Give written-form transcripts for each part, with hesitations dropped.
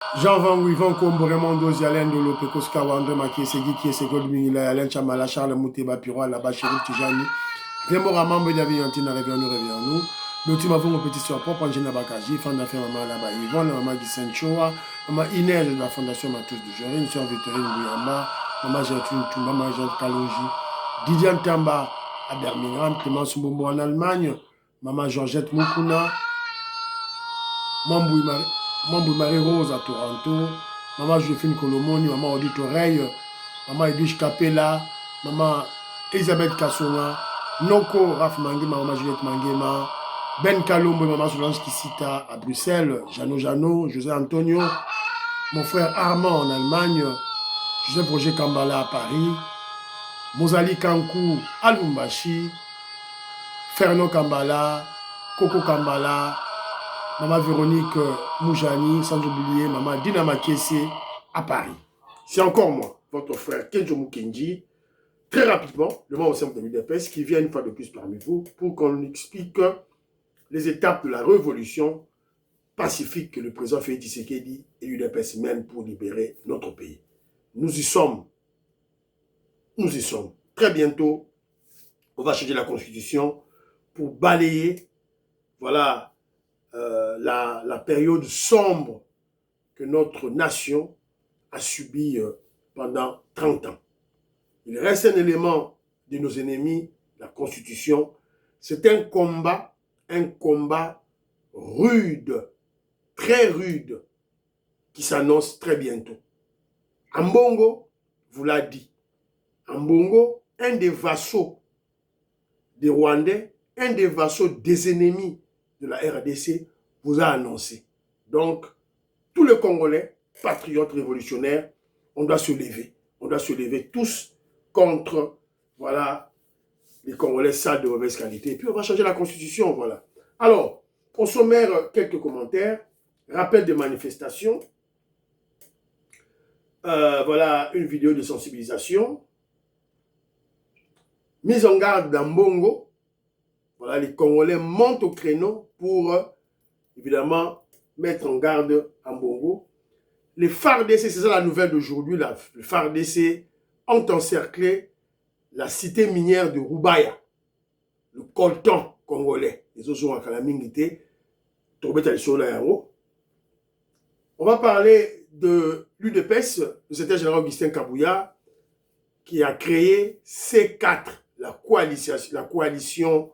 Jean Van Wivon, Kombo, Raymond Dozi, Alain Dolo, Pekos Kawandre, Maki, Segi, Kiesego, Mingila, Alain Chamala, Charles Mouteba, Piro, Là-bas, Chérif Tijani, Rémo Ramambe, Daviantina, Réveillons-nous. L'ultime avant mon petit soir propre, Angina Bakaji, fan d'affaires Maman là-bas, Yvonne, Maman Guy Choa, Maman Inès de la Fondation Matos de Jorine, Sœur Victorine Bouyama, Maman Gertrude Touma, Maman Jean Kalonji, Didiane Tamba à Birmingham, Clémence Mbombo en Allemagne, Maman Georgette Moukouna, Mamboui Marie-Rose à Toronto, Maman Joséphine Colomoni, Maman Odile Oreille, Maman Edwige Capella, Maman Elisabeth Kassonga, Noko Raf Mangema, Maman Juliette Mangema, Ben Kalombo, Maman Solange Kissita à Bruxelles, Jano, José Antonio, mon frère Armand en Allemagne, Joseph Roger Kambala à Paris, Mozali Kankou à Lumbashi, Ferno Kambala, Coco Kambala, Maman Véronique Moujani, sans oublier Maman Dina Makesse à Paris. C'est encore moi, votre frère Kenjo Mukenji, très rapidement, le membre au sein de l'UDPS, qui vient une fois de plus parmi vous pour qu'on explique les étapes de la révolution pacifique que le président Félix Tshisekedi et l'UDPS mènent pour libérer notre pays. Nous y sommes. Très bientôt, on va changer la constitution pour balayer, voilà, la période sombre que notre nation a subie pendant 30 ans. Il reste un élément de nos ennemis, la Constitution. C'est un combat rude, très rude, qui s'annonce très bientôt. Ambongo vous l'a dit. Ambongo, un des vassaux des Rwandais, un des vassaux des ennemis de la RDC, vous a annoncé. Donc, tous les Congolais, patriotes révolutionnaires, on doit se lever. On doit se lever tous contre, voilà, les Congolais sales de mauvaise qualité. Et puis, on va changer la Constitution, voilà. Alors, au sommaire, quelques commentaires. Rappel des manifestations. Voilà, une vidéo de sensibilisation. Mise en garde d'Ambongo. Voilà, les Congolais montent au créneau pour, évidemment, mettre en garde Ambongo. Les FARDC, c'est ça la nouvelle d'aujourd'hui, les FARDC ont encerclé la cité minière de Rubaya, le coltan congolais. Les autres sont à Kalamingité, on va parler de l'UDPS, le secrétaire général Augustin Kabouya, qui a créé C4, la coalition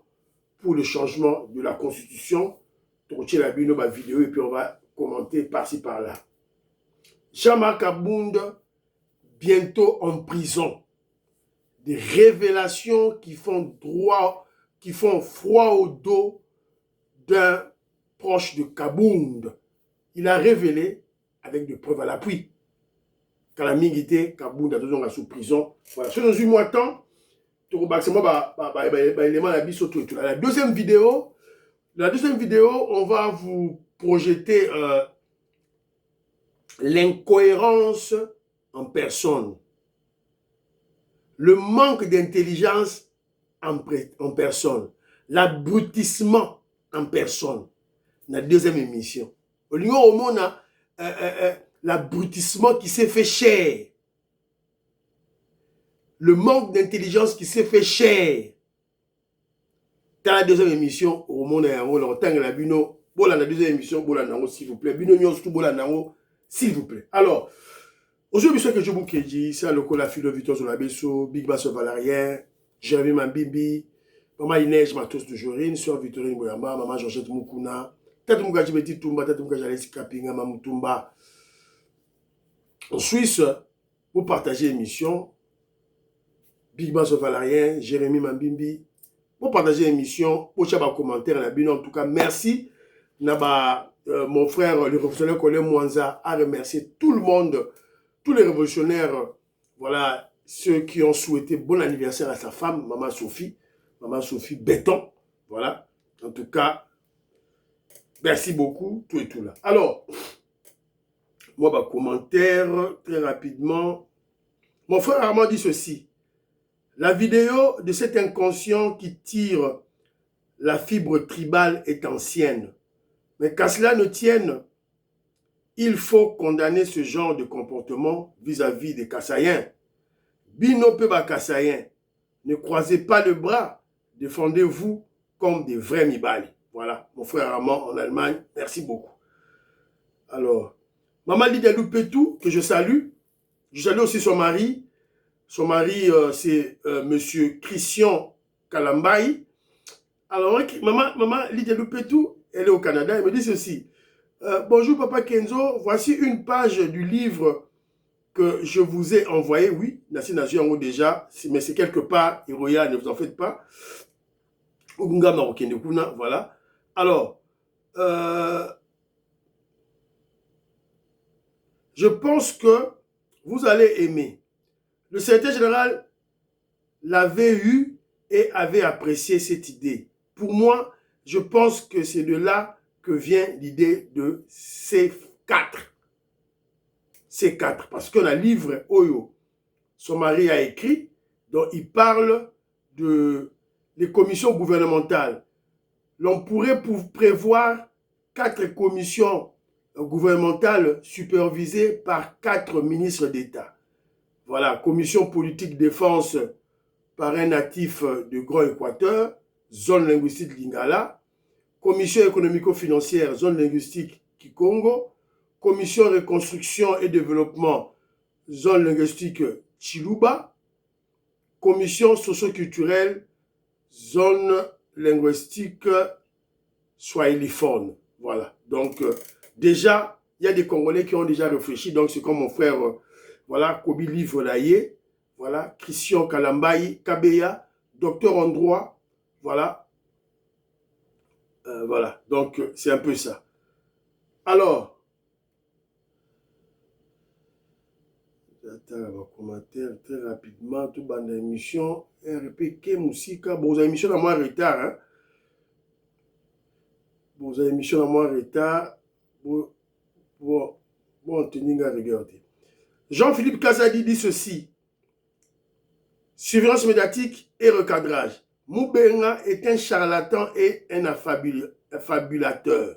pour le changement de la Constitution. Tourner la vidéo et puis on va commenter par-ci par-là. Jean-Marc Abound, bientôt en prison. Des révélations qui font froid au dos d'un proche de Kabound. Il a révélé, avec des preuves à l'appui, qu'à la mingité, Kabound a besoin sous prison. Voilà. C'est dans une mois de temps. La deuxième vidéo, on va vous projeter l'incohérence en personne, le manque d'intelligence en personne, l'abrutissement en personne. La deuxième émission. Au niveau où on a l'abrutissement qui s'est fait cher, le manque d'intelligence qui s'est fait cher. Dans la deuxième émission, au monde a la bino, la deuxième émission, s'il vous plaît, bino s'il vous plaît. Alors, aujourd'hui, ce que je vous dis, c'est le cola Philo Victor Zolabesso, Big Bass Valarien, Jérémy Mambimbi, Maman Inès Matos de Jorine, Sœur Victorine Boyamba, Maman Georgette Moukouna, Tata Moukaji Beti Tumba, Tata Moukaji Alessi Kapinga, Mamoutumba. En Suisse, pour partager l'émission, Big Bass Valarien, Jérémy Mambimbi, pour partager l'émission, pour faire un commentaire, en tout cas, merci. Mon frère, le révolutionnaire Colin Mwanza, a remercié tout le monde, tous les révolutionnaires, voilà, ceux qui ont souhaité bon anniversaire à sa femme, Maman Sophie Béton, voilà. En tout cas, merci beaucoup, tout et tout là. Alors, moi, commentaire, très rapidement. Mon frère Armand dit ceci. La vidéo de cet inconscient qui tire la fibre tribale est ancienne. Mais qu'à cela ne tienne, il faut condamner ce genre de comportement vis-à-vis des Kassaïens. Bino Peba Kassaïens, ne croisez pas le bras, défendez-vous comme des vrais Mibali. Voilà, mon frère Armand en Allemagne, merci beaucoup. Alors, Maman Lydia Loupetou, que je salue aussi son mari. Son mari, c'est monsieur Christian Kalambaï. Alors, maman Lydia Loupetou, elle est au Canada, elle me dit ceci. Bonjour Papa Kenzo, voici une page du livre que je vous ai envoyé. Oui, Nassi Nation déjà, mais c'est quelque part, Hiroya, ne vous en faites pas. Ogunga Marokendekuna, voilà. Alors, je pense que vous allez aimer. Le secrétaire général l'avait eu et avait apprécié cette idée. Pour moi, je pense que c'est de là que vient l'idée de C4. C4, parce que le livre Oyo, son mari a écrit, dont il parle de les commissions gouvernementales. L'on pourrait prévoir 4 commissions gouvernementales supervisées par 4 ministres d'État. Voilà, commission politique défense par un natif de Grand Équateur, zone linguistique Lingala, commission économico-financière, zone linguistique Kikongo, commission reconstruction et développement, zone linguistique Chiluba, commission socio-culturelle, zone linguistique swahiliphone. Voilà, donc déjà, il y a des Congolais qui ont déjà réfléchi, donc c'est comme mon frère, voilà, Kobi Livre Laye, voilà, Christian Kalambaï, Kabeya, docteur en droit, voilà. Voilà, donc c'est un peu ça. Alors, j'attends un commentaire très rapidement, tout bande d'émission, RPK Moussika, bon, vous avez émission à moi en retard, hein. Bon, vous avez émission à moi en retard, bon, tenir à regarder. Jean-Philippe Kazadi dit ceci. Surveillance médiatique et recadrage. Moubenga est un charlatan et un affabulateur.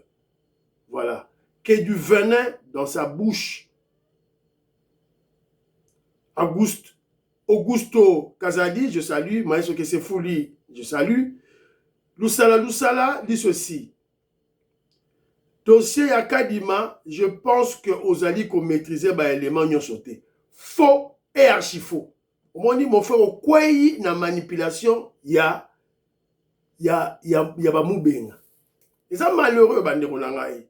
Voilà. Qui a du venin dans sa bouche. Augusto Kazadi, je salue. Maïso Kesefouli, je salue. Lusala dit ceci. Dossier Akadima, je pense que Ozali qu'on maîtrisait les éléments n'y ont sauté. Faux et archi faux. On dit mon frère, au quoi na manipulation, il y a Moubenga. Et ça malheureux, banderonangaï.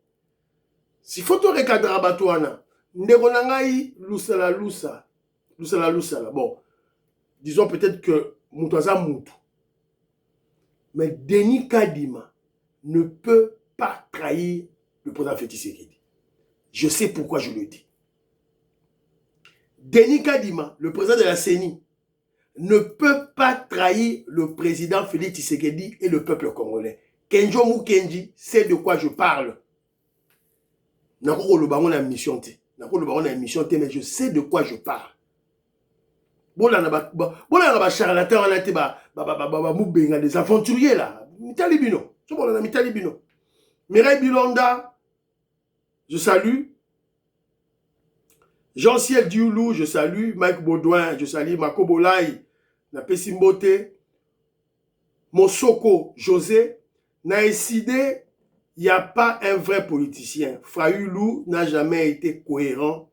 Si faut te recadrer à Batouana, nderonangaï, lusala. Bon, disons peut-être que Moutaza Moutou. Mais Denis Kadima ne peut pas trahir le président Félix Tshisekedi. Je sais pourquoi je le dis. Denis Kadima, le président de la CENI, ne peut pas trahir le président Félix Tshisekedi et le peuple congolais. Kenjo Mukenji sait de quoi je parle. Mais je sais de quoi je parle. Des aventuriers là. Mitalibino. Mireille Bilonda, je salue. Jean-Ciel Dioulou, je salue. Mike Baudouin, je salue. Mako Bolai, Napesimbote. Mosoko José. Naïside, il n'y a pas un vrai politicien. Fayoulou n'a jamais été cohérent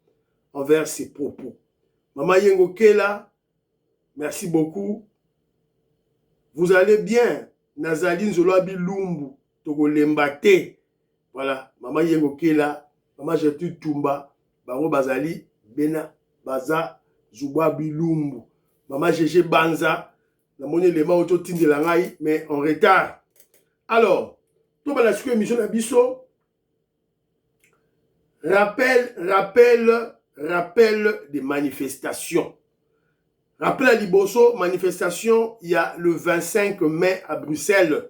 envers ses propos. Maman Yengo Kela, merci beaucoup. Vous allez bien. Nazaline Zoloabi Lumbu, Togo Lembate. Voilà, Maman Yengo Kela, Maman Gertrude Tumba, Bango Bazali, Bena, Baza, Zoubabi Lumbu. Maman Gégé Banza, la monnaie les mains autour de l'angaï, mais en retard. Alors, tout le monde émission d'Abisso. Rappel des manifestations. Rappel à Liboso, manifestation, il y a le 25 mai à Bruxelles.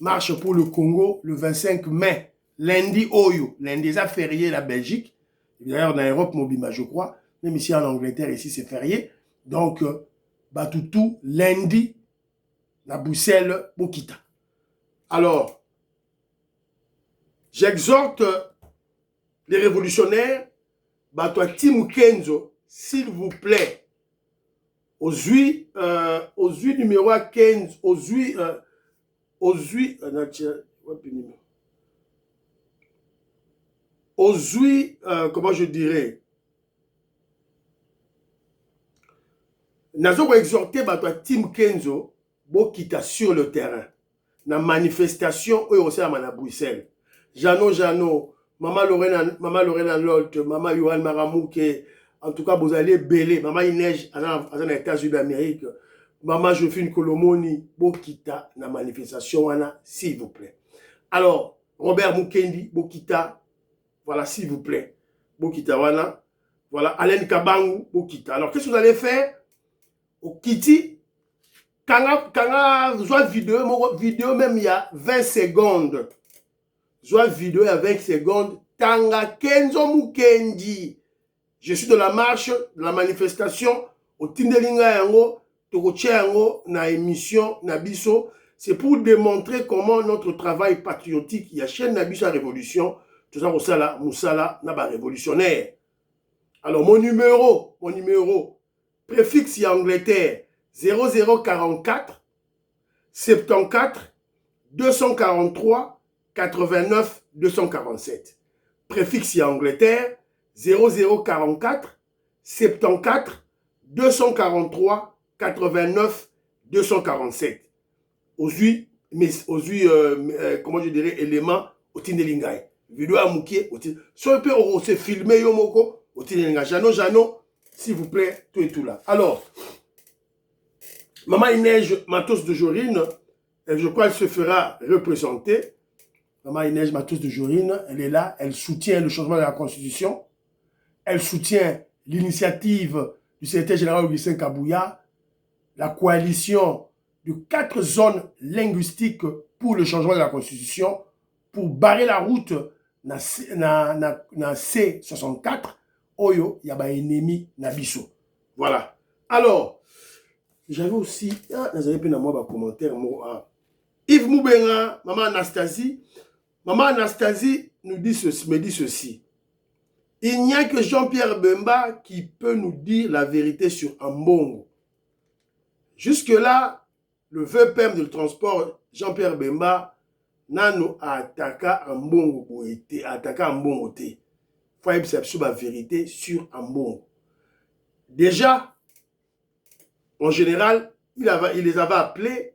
Marche pour le Congo, le 25 mai. Lundi, Oyo. Lundi, ça férié la Belgique. D'ailleurs, en Europe, Mobima, je crois. Même ici en Angleterre, ici, c'est férié. Donc, Batoutou, lundi, à Bruxelles, Bokita. Alors, j'exhorte les révolutionnaires, Batoa Tim Kenzo, s'il vous plaît, aux huit numéro 15, aux huit, comment je dirais, Nazo exhorté Batoa Tim Kenzo, Bokita sur le terrain. Na manifestation, eux aussi à Bruxelles. Jano, Maman Lorena Lolt, Maman Yohan Maramouke, en tout cas, vous allez belé. Maman Inej, aux États-Unis d'Amérique. Maman Jophine Kolomoni, Bokita, na manifestation, s'il vous plaît. Alors, Robert Mukendi, Bokita, voilà, s'il vous plaît. Bokita, voilà. Voilà, Alain Kabangu, Bokita. Alors, qu'est-ce que vous allez faire? Au Kiti, quand je vois vidéo, même il y a 20 secondes. Je vois vidéo il y a 20 secondes. Tanga Kenzo Mukendi. Je suis de la marche, de la manifestation. Au Tindelinga Yango, Tokotia Yango, na émission, na biso. C'est pour démontrer comment notre travail patriotique, il y a chaîne na biso à révolution. Tout ça, Moussala, na ba révolutionnaire. Alors, mon numéro, préfixe y Angleterre, 0044 74 243 89 247. Préfixe y Angleterre, 0044 74 243 89 247. Comment je dirais, éléments au Tindelingaï. Vidéo à Mouké, soit peut se filmer Yomoko au Tindelingaï. Jano, s'il vous plaît, tout et tout là. Alors, Maman Inej Matos de Jorine, je crois qu'elle se fera représenter. Maman Inej Matos de Jorine, elle est là, elle soutient le changement de la Constitution, elle soutient l'initiative du secrétaire général Augustin Kabouya, la coalition de 4 zones linguistiques pour le changement de la Constitution, pour barrer la route na C64, Oyo, il y a un ennemi Nabiso. Voilà. Alors, j'avais aussi, j'avais pas un commentaire, Yves Moubenga, Maman Anastasie me dit ceci. Il n'y a que Jean-Pierre Bemba qui peut nous dire la vérité sur Ambongo. Jusque-là, le VPM du transport, Jean-Pierre Bemba, Nano a attaqué Ambongo. Il faut que la vérité sur Ambongo. Déjà, en général, il les avait appelés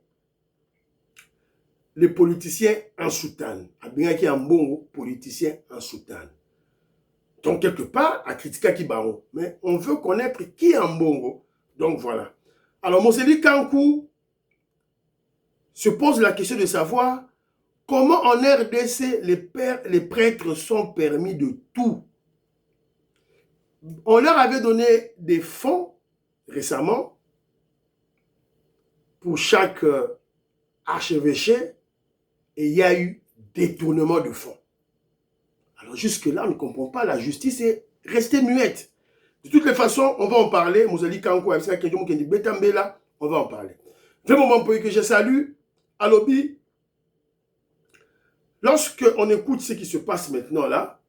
les politiciens en soutane. Abingaki Ambongo, politicien en soutane. Donc, quelque part, à critiquer Kibaron. Mais on veut connaître qui est Ambongo. Donc, voilà. Alors, Moseli Kankou se pose la question de savoir comment en RDC les prêtres sont permis de tout. On leur avait donné des fonds récemment pour chaque archevêché et il y a eu détournement de fonds. Alors jusque-là, on ne comprend pas, la justice est restée muette. De toutes les façons, on va en parler. Moseli Kankou, on va en parler. C'est un moment pour que je salue Alobi. Lorsque on écoute ce qui se passe maintenant là,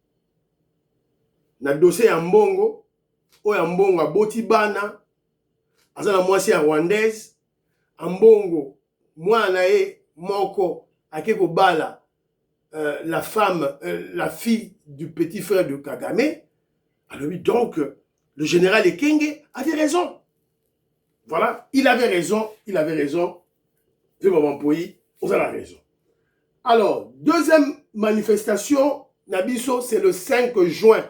na dossier Ambongo, Ambongo a Botibana, azana mwasi ya rwandaise, Ambongo, mwana e moko akeko bala la femme, la fille du petit frère de Kagame. Alors donc, le général Ekenge avait raison. Voilà, il avait raison. Je vais m'employer, on a la raison. Alors, deuxième manifestation, Nabiso, c'est le 5 juin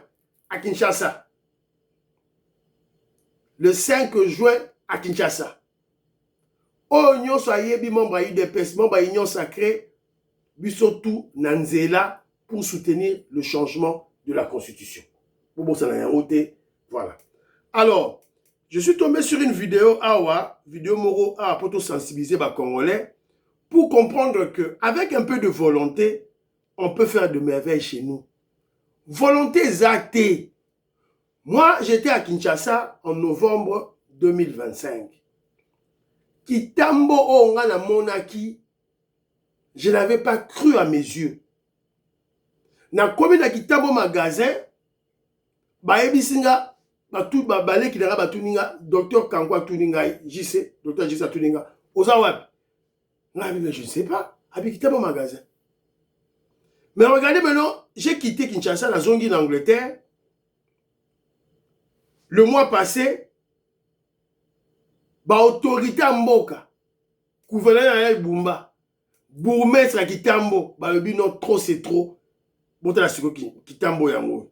à Kinshasa. Le 5 juin à Kinshasa. Oh, Union Sayebi, membre à UDPS, membre à Union Sacrée, Bisotou Nanzela, pour soutenir le changement de la Constitution. Voilà. Alors, je suis tombé sur une vidéo, vidéo Moro, pour sensibiliser les Congolais, pour comprendre qu'avec un peu de volonté, on peut faire de merveilles chez nous. Volonté zatée. Moi, j'étais à Kinshasa en novembre 2025. Kitambo Ongana Monaki, je n'avais pas cru à mes yeux. na komi na kitambo magasin bayebisinga batu baleki nanga batuninga docteur Kankwa tuninga JC docteur JC tuninga oza wapi nga mais je ne sais pas abi kitambo magasin. Mais regardez maintenant, j'ai quitté Kinshasa, la zone d'Angleterre. Le mois passé, ba autorité à Mboka, gouverneur à Bumba, bourgmestre à Kitambo, ba le non trop c'est trop. Bon t'as la siko Kitambo yango.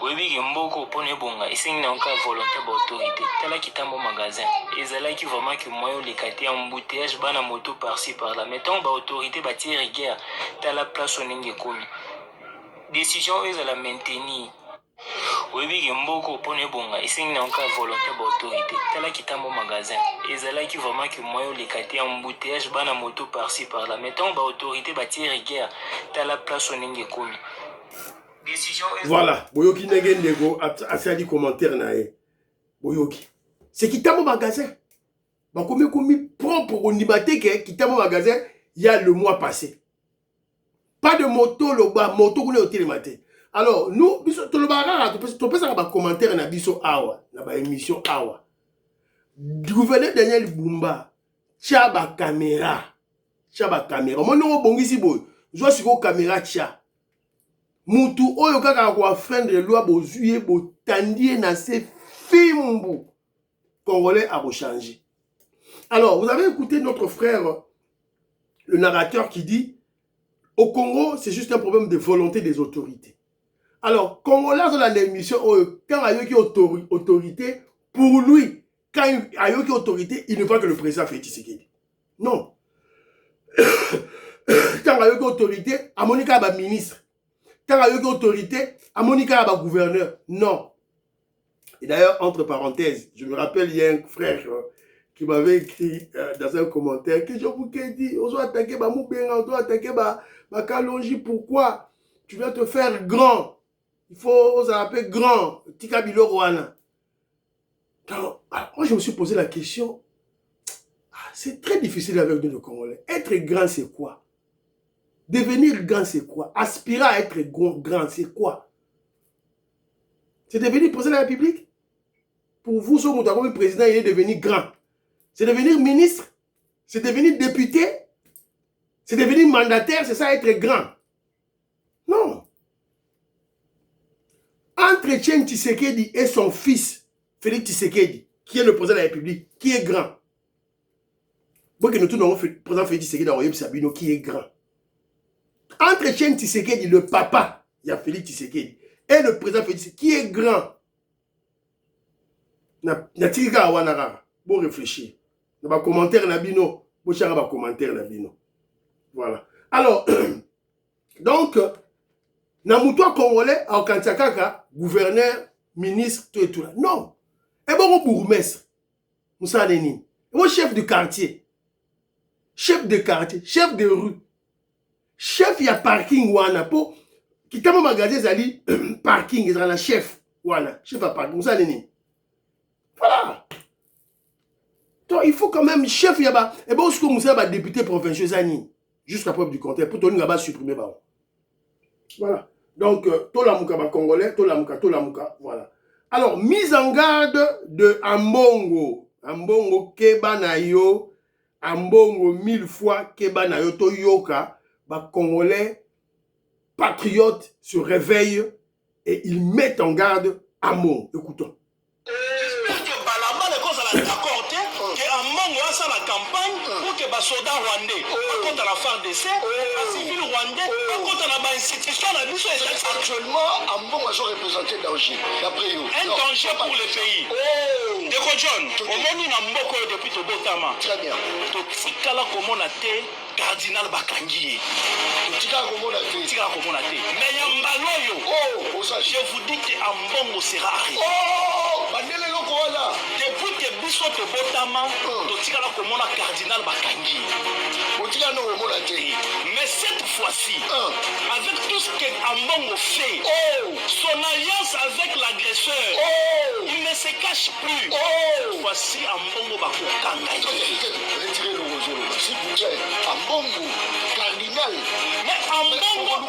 Oui, Mboko pone bonga, ici n'a aucune volonté d'autorité. Tala Kitambo magasin. Et là qui vraiment que moi les quartiers embouteillage bana moto par-ci par-là. Mettons ba autorité ba tirer guerre. Tala place on nge komi. Décision est à la maintenir. Oui, Mboko pone bonga, ici n'a aucune volonté d'autorité. Tala Kitambo magasin. Et là qui vraiment que moi les quartiers embouteillage bana moto par-ci par-là. Mettons ba autorité ba tirer guerre. Tala place on nge komi. Voilà, Boyoki Negendego a fait des commentaires nae. Boyoki. C'est Kitambo magasin. Bah comme propre au Nibateke, Kitambo magasin, il y a le mois passé. Pas de moto, le bas, moto qu'on est au télématé. Alors, nous, tout le barrage, tu peux faire un commentaire na biso awa, na ba émission awa. Gouverneur Daniel Bumba, tia ba caméra. Tia ba caméra. Moi, non, bongisi boy. Je vois si go caméra tia. Mutu oyo kaka kwa freindre loi bozuye botandie na se fimbu congolais a rechangé. Alors, vous avez écouté notre frère, le narrateur qui dit au Congo, c'est juste un problème de volonté des autorités. Alors, Congolais dans l'émission, quand il y a autorité, pour lui, quand il y a autorité, il ne voit que le président Félix Tshisekedi. Non. Quand il y a autorité, à Monica va ministre. Quand il y a autorité, à Monica va gouverneur. Non. Et d'ailleurs, entre parenthèses, je me rappelle, il y a un frère qui m'avait écrit dans un commentaire que je vous ai dit, on doit attaquer Moubenga, on doit attaquer Kalonji. Pourquoi? Tu vas te faire grand. Il faut s'appeler grand. Tika Bilo Rwanda. Moi, je me suis posé la question. C'est très difficile avec nous, le Congolais. Être grand, c'est quoi? Devenir grand, c'est quoi? Aspirer à être grand, c'est quoi? C'est devenir président de la République? Pour vous, son comme président, il est devenu grand. C'est devenir ministre? C'est devenir député? C'est devenir mandataire? C'est ça, être grand? Non. Entre Etienne Tshisekedi et son fils, Félix Tshisekedi, qui est le président de la République, qui est grand? Bon, que nous tournons le président Félix Tshisekedi à Sabino, qui est grand? Entre Etienne Tshisekedi, le papa, il y a Félix Tshisekedi, et le président Félix Tshisekedi, qui est grand? Natika Awanara, bon réfléchir. Dans les commentaires, Nabino, bon chara commentaire Nabino. Voilà. Alors, donc, Namoutoua Congolais, à Okantakaka, gouverneur, ministre, tout et tout là. Non. Et bon, bourgmestre, Moussa Denis. Et bon, chef de quartier. Chef de quartier, chef de rue. Chef, il y a parking, wana. Pour, qui t'a mon magasin, Zali, parking, il y a la chef, wana. Chef à parking, Moussa Denis. Voilà. Donc, il faut quand même, chef, il y a, et bon, ce que Moussa va député provincial, Zani. Jusqu'à preuve du contraire, pour tenir là-bas, supprimer, bah. Voilà. Donc, Tolamouka Congolais, Tolamouka, voilà. Alors, mise en garde de Ambongo. Ambongo Kebanayo. Ambongo 1000 fois Kebanayo Toyoka. Congolais patriotes se réveillent et ils mettent en garde Ambongo. Écoutons. La campagne pour que les soldats rwandais contre la FARDC, les civils rwandais contre la institution. Actuellement, Ambongo a représenté danger. Un danger pour le pays. Deko John, on a mis Ambongo depuis Tobotama. Très bien. Tikala komona te cardinal Bakangi. Tikala komona te. Tikala komona te. Mais Yambaloyo, je vous dis que Ambongo sera arrêté. Bandele loko wana. Depuis que biso Tobotama, Tikala komona cardinal Bakangi. Mais cette fois-ci, avec tout ce que Ambongo fait, son alliance avec l'agresseur, il ne se cache cache plus. Voici Ambongo Bakokanga. Retirez le roseau, s'il vous plaît. Ambongo, cardinal. Mais Ambongo.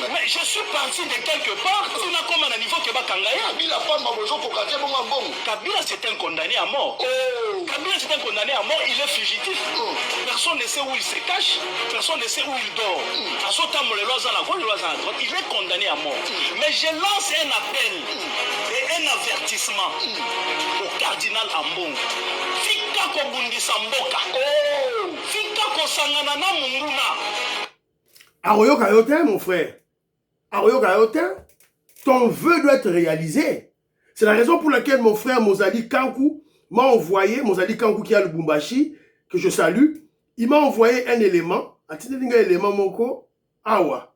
Mais je suis parti de quelque part. Tu n'as comme un niveau que Bakanga. Kabila c'est un condamné à mort. Kabila c'est un condamné à mort, il est fugitif. Personne ne sait où il se cache, personne ne sait où il dort. À ce temps, le lois à la gauche, le lois à la droite, il est condamné à mort. Mais je lance un appel et un avertissement au cardinal Ambongo. Fika kobundisa mboka. Fika kosangana na munguna. Aroyoka yote, mon frère. Aroyoka yote, ton vœu doit être réalisé. C'est la raison pour laquelle mon frère Mozali Kankou m'a envoyé, Mozali Kankou qui a le Bumbashi, que je salue, il m'a envoyé un élément. Awa.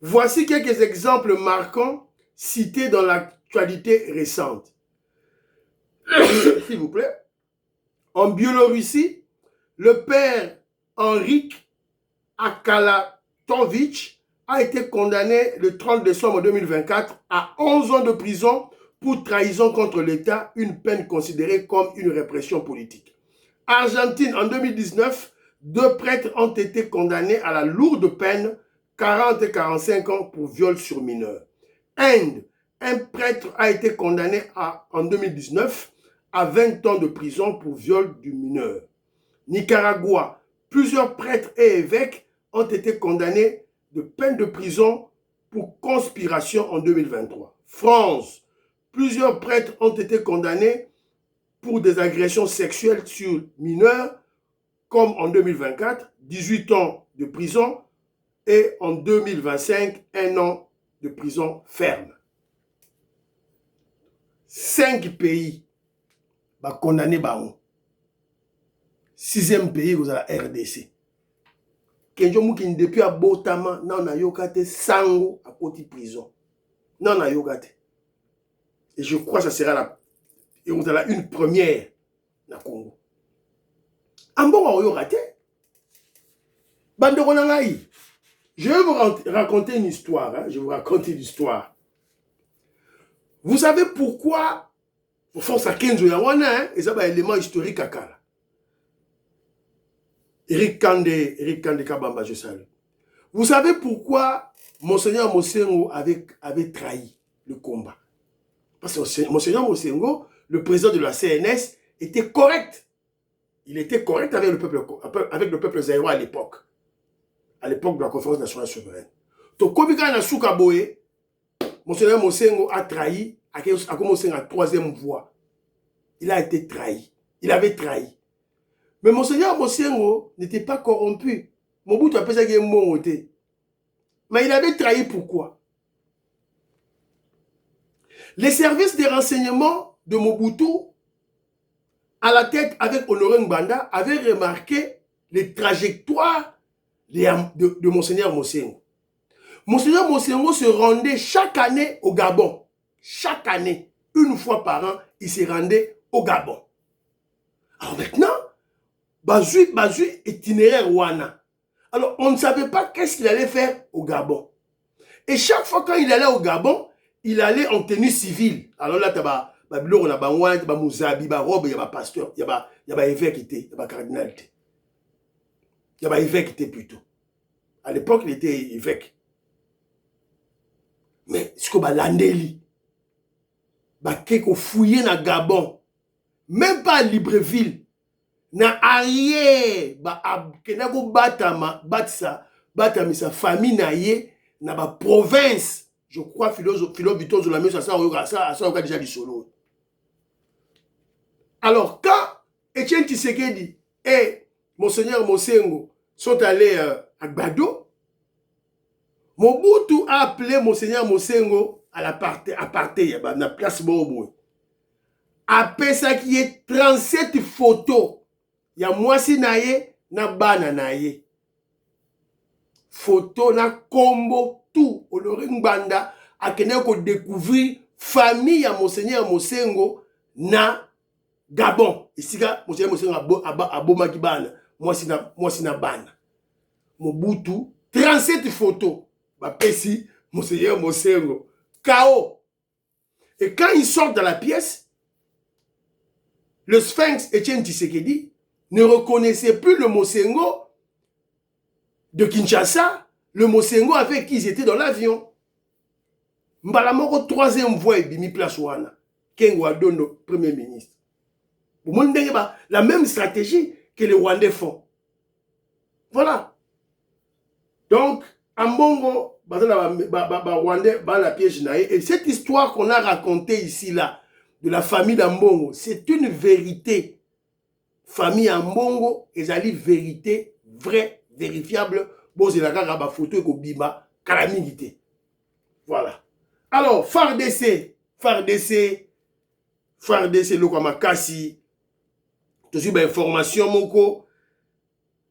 Voici quelques exemples marquants cités dans l'actualité récente. S'il vous plaît. En Biélorussie, le père Henrik Akalatovitch a été condamné le 30 décembre 2024 à 11 ans de prison pour trahison contre l'État, une peine considérée comme une répression politique. Argentine, en 2019, 2 prêtres ont été condamnés à la lourde peine, 40 et 45 ans pour viol sur mineur. Inde, un prêtre a été condamné en 2019 à 20 ans de prison pour viol du mineur. Nicaragua, plusieurs prêtres et évêques ont été condamnés de peine de prison pour conspiration en 2023. France, plusieurs prêtres ont été condamnés pour des agressions sexuelles sur mineurs, comme en 2024, 18 ans de prison et en 2025, 1 an de prison ferme. 5 pays condamnés. 6e pays, vous avez la RDC. Kenjo Moukine depuis à Botama, non na yokate sango à côté prison. Non na yokate. Et je crois que ça sera une première na Congo. Ambongo yokate. Bandeko nangai. Je vais vous raconter une histoire. Hein? Je vais vous raconter une histoire. Vous savez pourquoi force à Kenzo Yawana, hein? Et ça va élément historique à Kala. Eric Kande Kabamba, je salue. Vous savez pourquoi Monseigneur Mosengo avait trahi le combat? Parce que Monseigneur Mosengo, le président de la CNS, était correct. Il était correct avec le peuple zaïrois à l'époque. À l'époque de la conférence nationale souveraine. Donc, comme il y a Soukaboé, Monseigneur Mosengo a trahi, a commencé en 3e voie. Il a été trahi. Il avait trahi. Mais Monseigneur Mosengo n'était pas corrompu. Mobutu a pensé qu'il est bon. Mais il avait trahi pourquoi? Les services de renseignement de Mobutu, à la tête avec Honoré Ngbanda, avaient remarqué les trajectoires de Monseigneur Mosengo. Monseigneur Mosengo se rendait chaque année au Gabon. Chaque année, une fois par an, il se rendait au Gabon. Alors maintenant, Bazui itinéraire Wana. Alors, on ne savait pas qu'est-ce qu'il allait faire au Gabon. Et chaque fois quand il allait au Gabon, il allait en tenue civile. Alors là, on a Mouzabi, robe, il y a pasteur, il y a évêque, il y a cardinal. Il y a évêque plutôt. À l'époque, il était évêque. Mais ce que Landeli, Keko fouillé na Gabon, même pas à Libreville, na arrière, kenako batama sa famille na ye, na ba province, je crois, philosophe de la maison, ça déjà du solo. Alors, quand Etienne Tshisekedi et Monseigneur Mosengo sont allés à Gbado, Mobutu a appelé Monseigneur Mosengo à l'aparté, à la place Bobo. Après ça, qui est 37 photos. Il y a Mwasi naye, na bana naye. Photo na combo, tout. Honoré Ngbanda a découvrir famille ya Monseigneur Mosengo na Gabon. Ici, Monseigneur Mosengo a bomaki bana. Mwasi na bana. Mobutu, 37 photos. Bapesi, Monseigneur Mosengo. KO. Et quand ils sortent dans la pièce, le Sphinx Etienne Tshisekedi ne reconnaissait plus le Mosengo de Kinshasa, le Mosengo avec qui ils étaient dans l'avion. Mbalamoko, troisième voie, il mis place Wana. Kengo Adondo, premier ministre. La même stratégie que les Rwandais font. Voilà. Donc, Ambongo, Rwandais, la piège. Et cette histoire qu'on a racontée ici, là, de la famille d'Ambongo, c'est une vérité. Famille Ambongo, ils ont une vérité vraie, vérifiable. Bon, c'est la gare photo et Bima, calamité. Voilà. Alors, FARDC, le Kwamakasi, tout de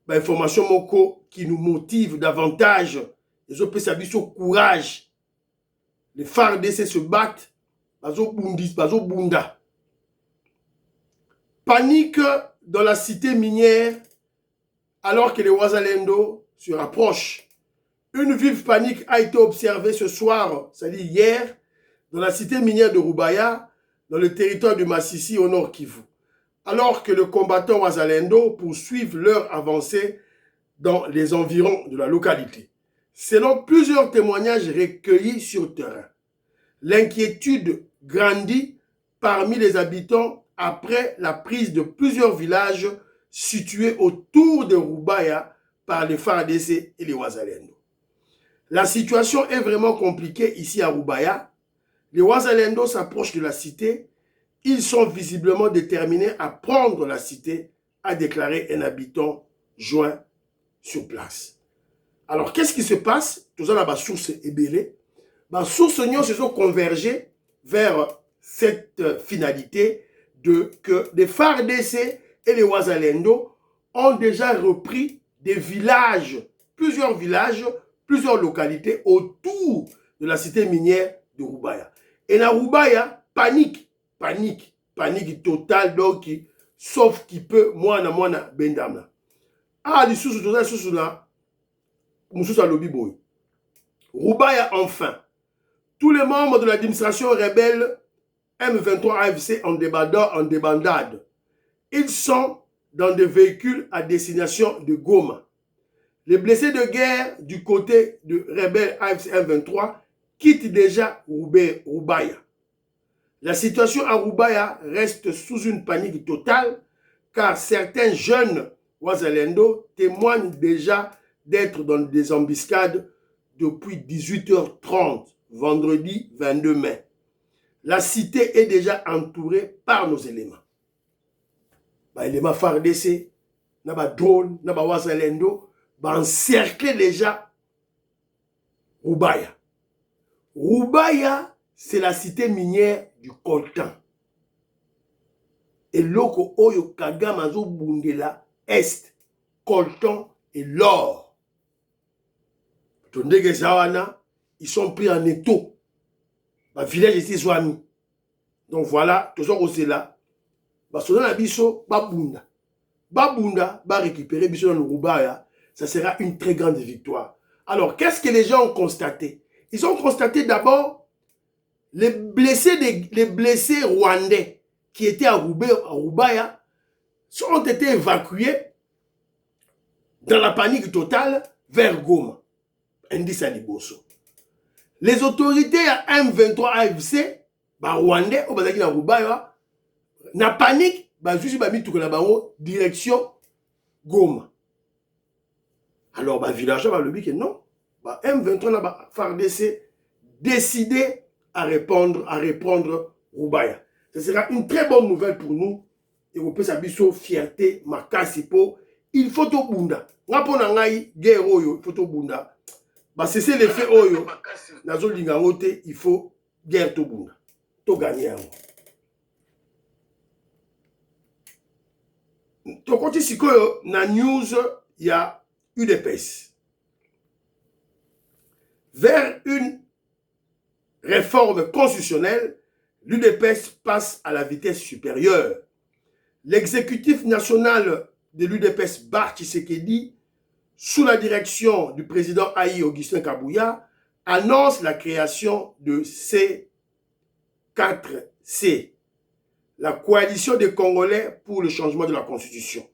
information moko qui nous motive davantage. Les autres peuvent s'habiller au courage. Les FARDC se battent. Bazo Bunda. Panique dans la cité minière alors que les Wazalendo se rapprochent. Une vive panique a été observée ce soir, c'est-à-dire hier, dans la cité minière de Rubaya, dans le territoire du Massissi au nord Kivu, alors que les combattants Wazalendo poursuivent leur avancée dans les environs de la localité. Selon plusieurs témoignages recueillis sur terrain, l'inquiétude grandit parmi les habitants après la prise de plusieurs villages situés autour de Rubaya par les FARDC et les Wazalendo. La situation est vraiment compliquée ici à Rubaya. Les Wazalendo s'approchent de la cité. Ils sont visiblement déterminés à prendre la cité, a déclaré un habitant joint sur place. Alors, qu'est-ce qui se passe? Tout ça, la source est belée. Les sources se sont convergées vers cette finalité que les FARDC et les Wazalendo ont déjà repris des villages, plusieurs localités autour de la cité minière de Rubaya. Et dans Rubaya, panique totale, donc, sauf qui peut, moi, bendamna. Ah, les sous là, Moussousa Lobi Boy. Rubaya, enfin. Tous les membres de l'administration rebelle M23 AFC en débandade. Ils sont dans des véhicules à destination de Goma. Les blessés de guerre du côté de rebelle AFC M23 quittent déjà Rubaya. La situation à Rubaya reste sous une panique totale car certains jeunes Wazalendo témoignent déjà d'être dans des embuscades depuis 18h30, vendredi 22 mai. La cité est déjà entourée par nos éléments. Les éléments FARDC, les drones, les Wazalendo, encercler déjà Rubaya. Rubaya, c'est la cité minière du coltan. Et loko oyo Kagamazo Bundela Est, coltan et l'or. Tondege Zawana, ils sont pris en étau. Le village était Zouami. Donc voilà, tout ça c'est là. Son abisso, Babunda. Babunda va récupérer Bisso dans le Rubaya. Ça sera une très grande victoire. Alors, qu'est-ce que les gens ont constaté? Ils ont constaté d'abord les blessés rwandais qui étaient à Rubaya ont été évacués dans la panique totale vers Goma. Indice à Liboso. Les autorités à M23 AFC, Rwandais, au Bazaki na Rubaya, na panique, juste direction Goma. Alors, villageois le dit que non. M23 n'a FARDC décidé à reprendre Rubaya. Ce sera une très bonne nouvelle pour nous. Et vous pouvez savoir fierté, makasipo. Il faut tout bunda. Rapona ngai guerre oyo, il faut tout bunda. C'est l'effet oyo. Nazo lingangote, il faut guerre tout bunda. Tout gagner. To côté sikoyo na news il y a UDPS. Vers une réforme constitutionnelle, l'UDPS passe à la vitesse supérieure. L'exécutif national de l'UDPS, Bart Tshisekedi, sous la direction du président Aïe Augustin Kabouya, annonce la création de 4C. La coalition des Congolais pour le changement de la Constitution.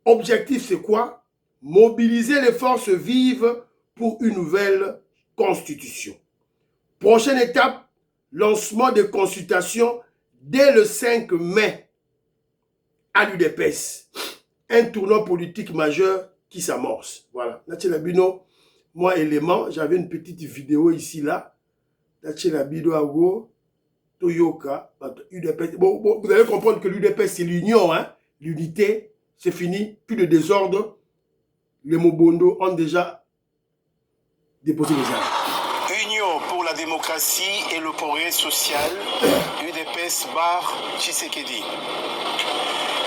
Objectif, c'est quoi? Mobiliser les forces vives pour une nouvelle constitution. Prochaine étape, lancement des consultations dès le 5 mai à l'UDPS. Un tournant politique majeur qui s'amorce. Voilà. Nathalie Bino, moi, élément, j'avais une petite vidéo ici, là. Nathalie Bino, Ago, Toyoka, UDPS. Bon, vous allez comprendre que l'UDPS, c'est l'union, hein? L'unité, c'est fini. Plus de désordre. Les Mobondo ont déjà déposé les armes. Union pour la démocratie et le progrès social, UDPS Bar Tshisekedi.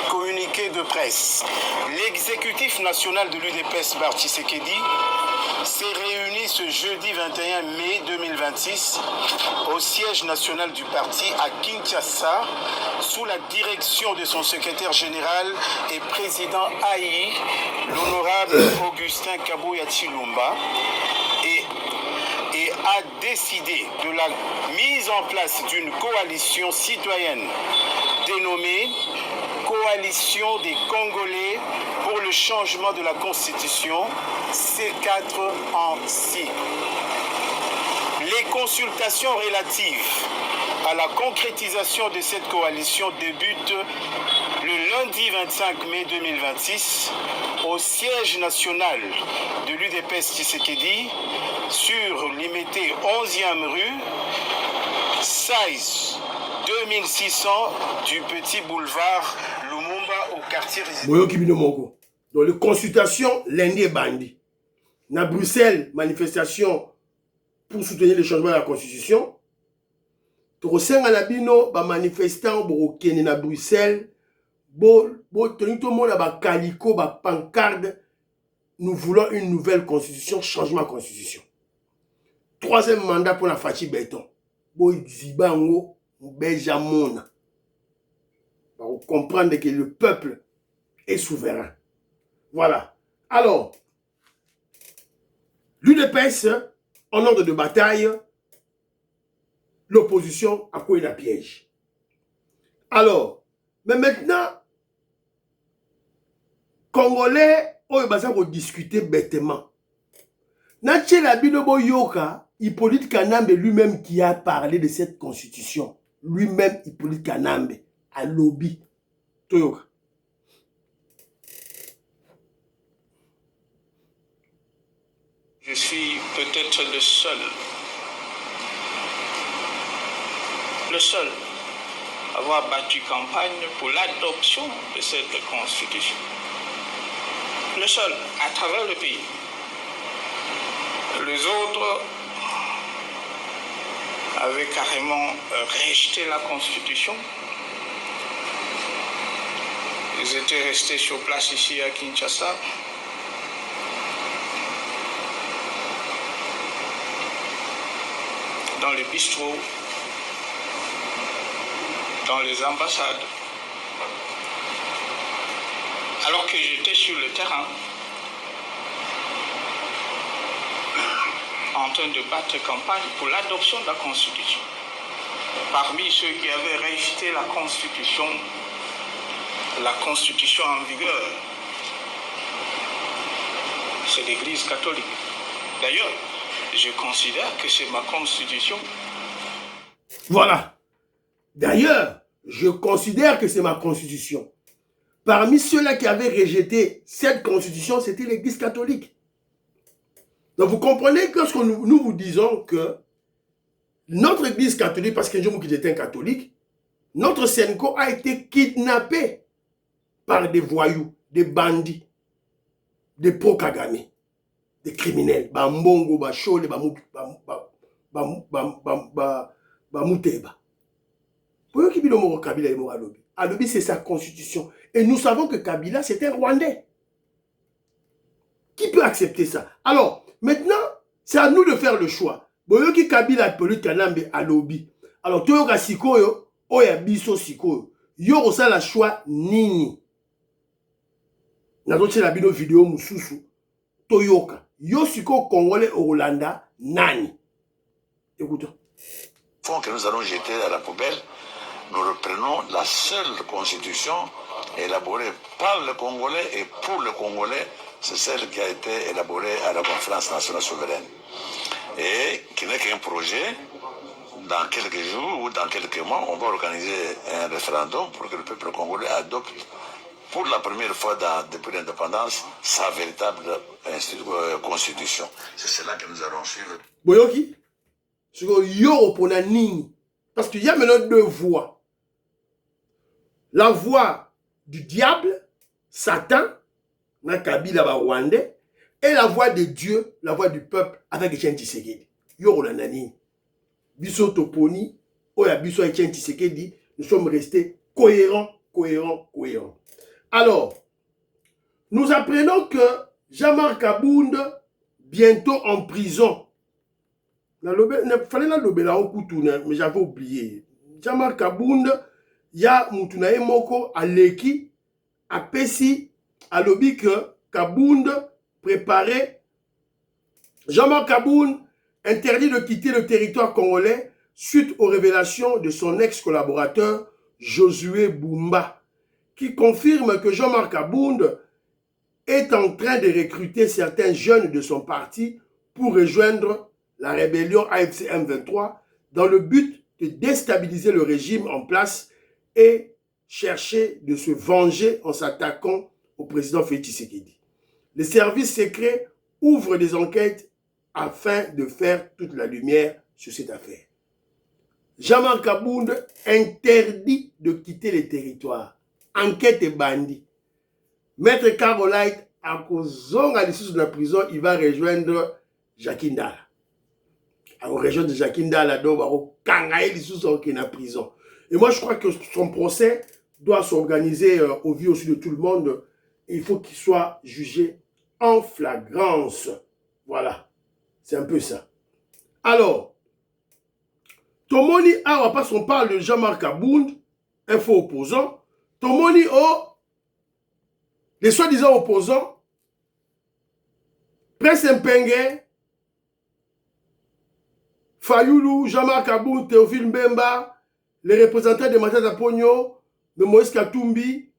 Communiqué de presse. L'exécutif national de l'UDPS Bar Tshisekedi s'est réuni ce jeudi 21 mai 2026 au siège national du parti à Kinshasa sous la direction de son secrétaire général et président AI, l'honorable Augustin Kabuya Tshilumba, et a décidé de la mise en place d'une coalition citoyenne dénommée Coalition des Congolais pour le changement de la Constitution, C4 en C. Les consultations relatives à la concrétisation de cette coalition débutent le lundi 25 mai 2026 au siège national de l'UDPS Tshisekedi sur Limité 11e rue, 16 2600 du petit boulevard Lumumba au quartier résidentiel. Dans les consultations, lundi et bandi. Na Bruxelles, manifestation pour soutenir le changement de la Constitution. Tokosenga na bino ba manifestant borokene na Bruxelles. Tenu tout le monde ba calicot, ba pancarte. Nous voulons une nouvelle constitution, changement de constitution. Troisième mandat pour la Fachi Béton. Zibango, Benjamin. Pour comprendre que le peuple est souverain. Voilà. Alors, l'UDPS, en ordre de bataille, l'opposition a quoi un piège. Alors, mais maintenant, Congolais, on va discuter bêtement. Natchela Binobo Yoka, Hippolyte Kanambe lui-même qui a parlé de cette constitution. Lui-même, Hippolyte Kanambe, à lobby. Toyoka. Je suis peut-être le seul à avoir battu campagne pour l'adoption de cette constitution. Le seul à travers le pays. Les autres avaient carrément rejeté la constitution. Ils étaient restés sur place ici à Kinshasa. Dans les bistrots, dans les ambassades. Alors que j'étais sur le terrain, en train de battre campagne pour l'adoption de la Constitution. Parmi ceux qui avaient rejeté la Constitution en vigueur, c'est l'Église catholique. D'ailleurs, je considère que c'est ma Constitution. Voilà. D'ailleurs, je considère que c'est ma Constitution. Parmi ceux-là qui avaient rejeté cette Constitution, c'était l'Église catholique. Donc vous comprenez que lorsque nous vous disons que notre Église catholique, parce que je vous j'étais un catholique, notre Senko a été kidnappé par des voyous, des bandits, des pro-Kagame, des criminels, Bambongo, Bachole, Bamuteba. Pour qui le Kabila est Alobi. Alobi, c'est sa constitution. Et nous savons que Kabila, c'est un Rwandais. Qui peut accepter ça? Alors, maintenant, c'est à nous de faire le choix. Boyoki Kabila Hippolyte Kanambe Alobi. Alors, Toyoka Sikoyo, Oya Biso Sikoyo. Yo ça la choix nini. Nazoche la bino vidéo mususu. Toyoka. Yo Siko Congolais au Rwanda, nani. Écoutez. fonds que nous allons jeter à la poubelle, nous reprenons la seule constitution élaborée par le Congolais et pour le Congolais, c'est celle qui a été élaborée à la conférence nationale souveraine. Et qui n'est qu'un projet. Dans quelques jours ou dans quelques mois, on va organiser un référendum pour que le peuple congolais adopte pour la première fois depuis l'indépendance sa véritable constitution. C'est cela que nous allons suivre. Boyoki, ce que yo pour nini, parce qu'il y a maintenant deux voix. La voix du diable, Satan, na Kabila ba Rwandais, et la voix de Dieu, la voix du peuple avec Etienne Tshisekedi. Yo la nani. Biso Toponi, Oya Biso Etienne Tshisekedi, nous sommes restés cohérents. Alors, nous apprenons que Jean-Marc Abound, bientôt en prison. Il fallait la lobela au Koutouna, mais j'avais oublié. Jean-Marc Abound, il y a Moutunae Moko à Leki, à Pessi, à Lobi que Kabound préparait. Jean-Marc Abound interdit de quitter le territoire congolais suite aux révélations de son ex-collaborateur Josué Bumba, qui confirme que Jean-Marc Abound est en train de recruter certains jeunes de son parti pour rejoindre la rébellion AFC M23 dans le but de déstabiliser le régime en place et chercher de se venger en s'attaquant au président Félix Tshisekedi. Les services secrets ouvrent des enquêtes afin de faire toute la lumière sur cette affaire. Jean-Marc Abound interdit de quitter les territoires. Enquête et bandit. Maître Caroline, à cause de la prison, il va rejoindre Jacques Ndala. À rejoindre Jacques Ndala, donc, il va la prison. Et moi, je crois que son procès doit s'organiser au vu aussi de tout le monde. Il faut qu'il soit jugé en flagrance. Voilà. C'est un peu ça. Alors, Tomoni Awa, parce qu'on parle de Jean-Marc Abound, un faux opposant. Tomoni les soi-disant opposants, Prince Mpenge, Fayoulou, Jean-Marc Abound, Théophile Mbemba, les représentants de Matata Pogno, de Moïse Katumbi,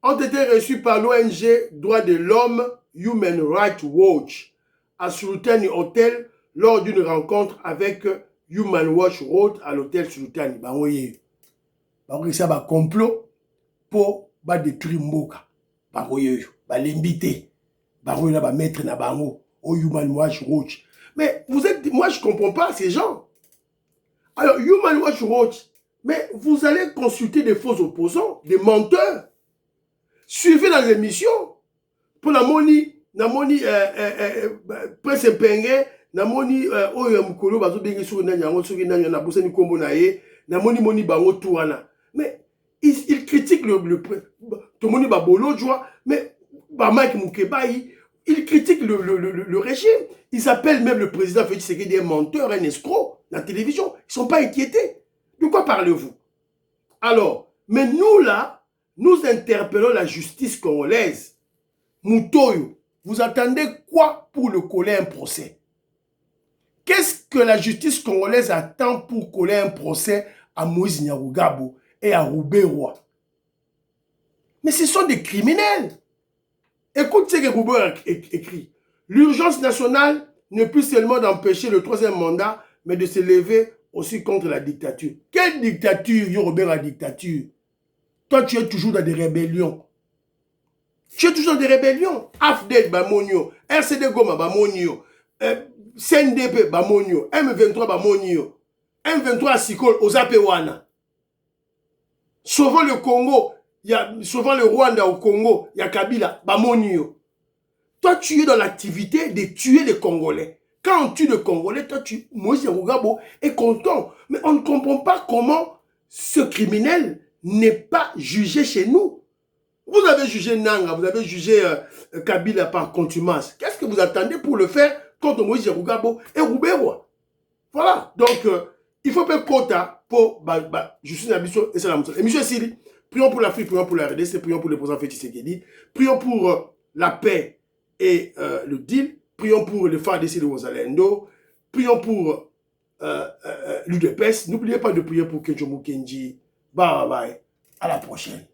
ont été reçus par l'ONG Droits de l'Homme Human Rights Watch à Sultani Hotel lors d'une rencontre avec Human Rights Watch à l'hôtel Sultani. Bangoye. Bangoye ça va complot pour détruire Mboka. Bangoye. L'invité. Bangoye va mettre na bango au Human Rights Watch. Mais vous êtes, moi je comprends pas ces gens. Alors Human Rights Watch, mais vous allez consulter des faux opposants, des menteurs. Suivez dans l'émission pour la moni, Prince Mpenge, na moni oyo mukolo bazo bengi sur na nyango sur na na bosani kombo na ye, na moni bango touana. Mais il critique le to moni ba bolo joie, mais ba Mike Mukebai, il critique le régime. Ils appellent même le président Félix Tshisekedi un menteur, un escroc, la télévision. Ils sont pas inquiétés. De quoi parlez-vous? Alors, mais nous là, nous interpellons la justice congolaise. Moutoyo, vous attendez quoi pour le coller un procès? Qu'est-ce que la justice congolaise attend pour coller un procès à Moïse Nyarugabo et à Roubaix-Roy? Mais ce sont des criminels. Écoute ce que Roubaix écrit. L'urgence nationale n'est plus seulement d'empêcher le troisième mandat, mais de se lever aussi contre la dictature. Quelle dictature, Yorobé, la dictature? Toi, tu es toujours dans des rébellions. Tu es toujours dans des rébellions. AFDEL, Bamonio. RCD Goma, Bamonio. CNDP, Bamonio. M23, Bamonio. M23 à Sikol, Ozapewana. Sauvant le Congo, sauvant le Rwanda au Congo, il y a Kabila, Bamonio. Toi, tu es dans l'activité de tuer les Congolais. Quand on tue les Congolais, toi, Moïse Nyarugabo est content. Mais on ne comprend pas comment ce criminel n'est pas jugé chez nous. Vous avez jugé Nanga, vous avez jugé Kabila par contumace. Qu'est-ce que vous attendez pour le faire contre Moïse Nyarugabo et Roubaix-Roy? Voilà. Donc, il faut faire quota pour justice Nabiso et Salam. Et M. Siri, prions pour l'Afrique, prions pour la RDC, prions pour le président Félix Tshisekedi, prions pour la paix et le deal, prions pour les FARDC de Rosalindo, prions pour l'UDPS. N'oubliez pas de prier pour Kenjo Mukenji. Bye bye. À la prochaine.